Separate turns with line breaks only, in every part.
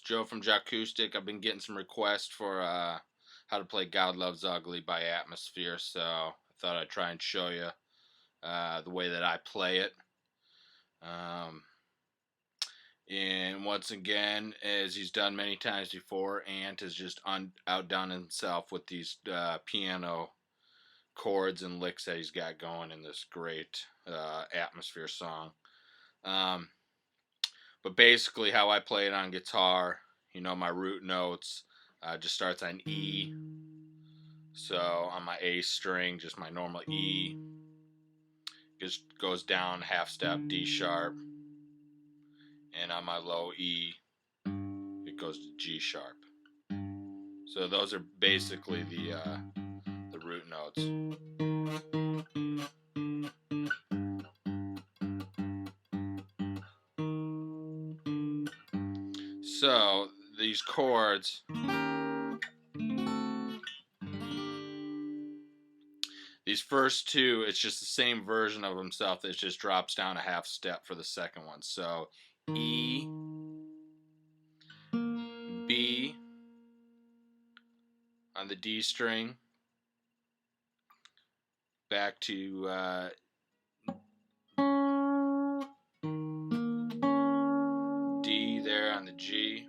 Joe from Jacoustic. I've been getting some requests for how to play God Loves Ugly by Atmosphere, so I thought I'd try and show you the way that I play it. And once again, as he's done many times before, Ant has just outdone himself with these piano chords and licks that he's got going in this great Atmosphere song. But basically, how I play it on guitar, my root notes just starts on E. So on my A string, just my normal E, just goes down half step D sharp, and on my low E, it goes to G sharp. So those are basically the root notes. So these chords, these first two, it's just the same version of himself that just drops down a half step for the second one. So E, B on the D string, back to D there on the G,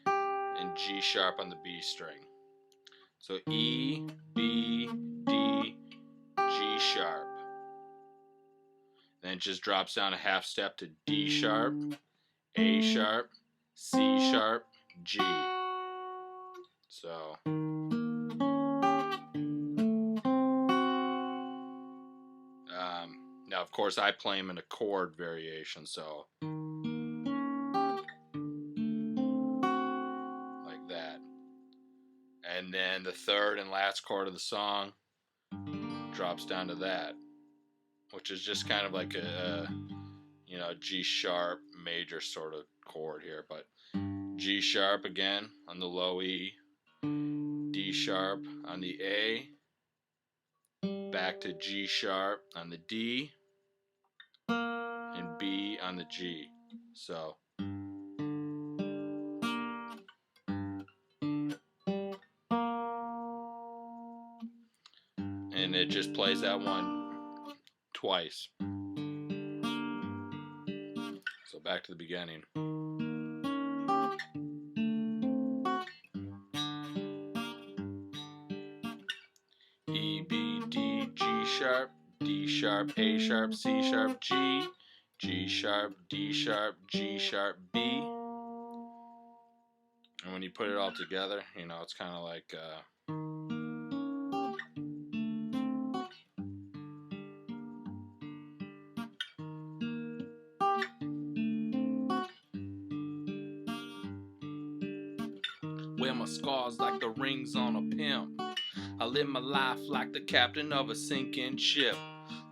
and G sharp on the B string. So E, B, D, G sharp. Then it just drops down a half step to D sharp, A sharp, C sharp, G. So now, of course, I play them in a chord variation, so like that. And then the third and last chord of the song drops down to that, which is just kind of like a G sharp major sort of chord here, but G sharp again on the low E, D sharp on the A, back to G sharp on the D, and B on the G. So and it just plays that one twice. So back to the beginning. E, B, D, G sharp, D sharp, A sharp, C sharp, G, G sharp, D sharp, G sharp, B. And when you put it all together, it's kind of like wear my scars like the rings on a pimp. I live my life like the captain of a sinking ship.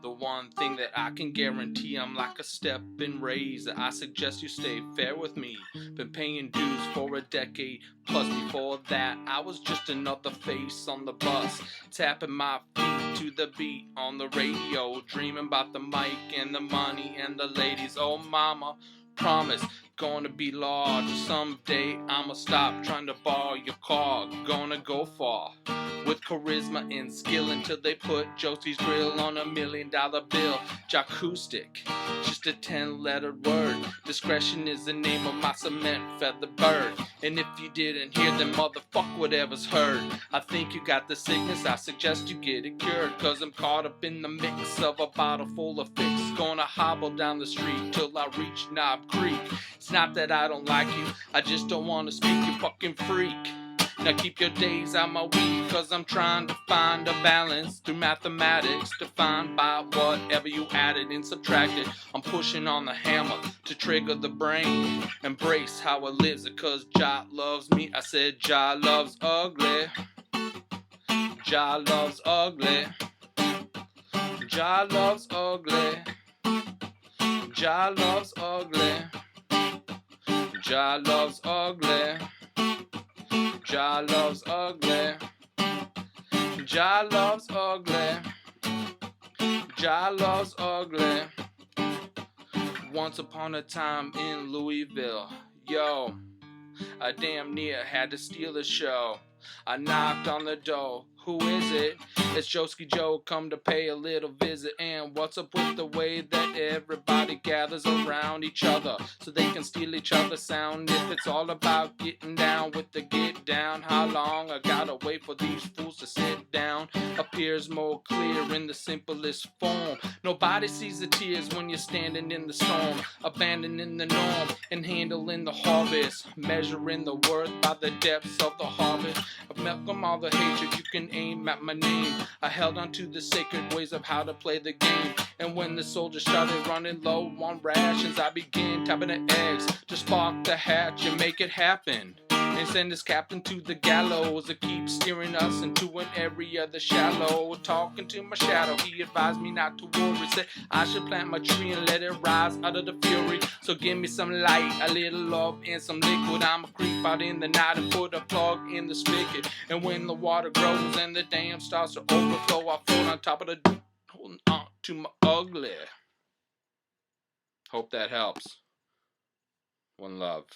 The one thing that I can guarantee, I'm like a stepping razor. I suggest you stay fair with me. Been paying dues for a decade, plus before that I was just another face on the bus, tapping my feet to the beat on the radio, dreaming about the mic and the money and the ladies. Oh mama, promise, gonna be large. Someday I'ma stop trying to borrow your car. Gonna go far with charisma and skill until they put Josie's grill on $1 million bill. Jacoustic, just a 10-letter word. Discretion is the name of my cement feather bird. And if you didn't hear, then motherfuck whatever's heard. I think you got the sickness, I suggest you get it cured, cause I'm caught up in the mix of a bottle full of fix. Gonna hobble down the street till I reach Knob Creek. It's not that I don't like you, I just don't wanna speak, you fucking freak. Now keep your days out my week, cause I'm trying to find a balance through mathematics, defined by whatever you added and subtracted. I'm pushing on the hammer to trigger the brain, embrace how it lives, cause Jah loves me. I said Jah loves ugly, Jah loves ugly, Jah loves ugly, Jah loves ugly, Jah loves ugly, Jah loves ugly, Jah loves ugly, Jah loves ugly. Once upon a time in Louisville, yo, I damn near had to steal the show. I knocked on the door. Who is it? It's Joski Joe, come to pay a little visit. And what's up with the way that everybody gathers around each other so they can steal each other's sound? If it's all about getting down with the get down, how long I gotta wait for these fools to sit down? Appears more clear in the simplest form. Nobody sees the tears when you're standing in the storm, abandoning the norm and handling the harvest, measuring the worth by the depths of the harvest. I've welcomed all the hatred you can aim at my name. I held on to the sacred ways of how to play the game. And when the soldiers started running low on rations, I began tapping the eggs to spark the hatch and make it happen. And send this captain to the gallows to keep steering us into an area that's shallow. Talking to my shadow, he advised me not to worry. Said I should plant my tree and let it rise out of the fury. So give me some light, a little love, and some liquid. I'ma creep out in the night and put a plug in the spigot. And when the water grows and the dam starts to overflow, I float on top of the holding on to my ugly. Hope that helps. One love.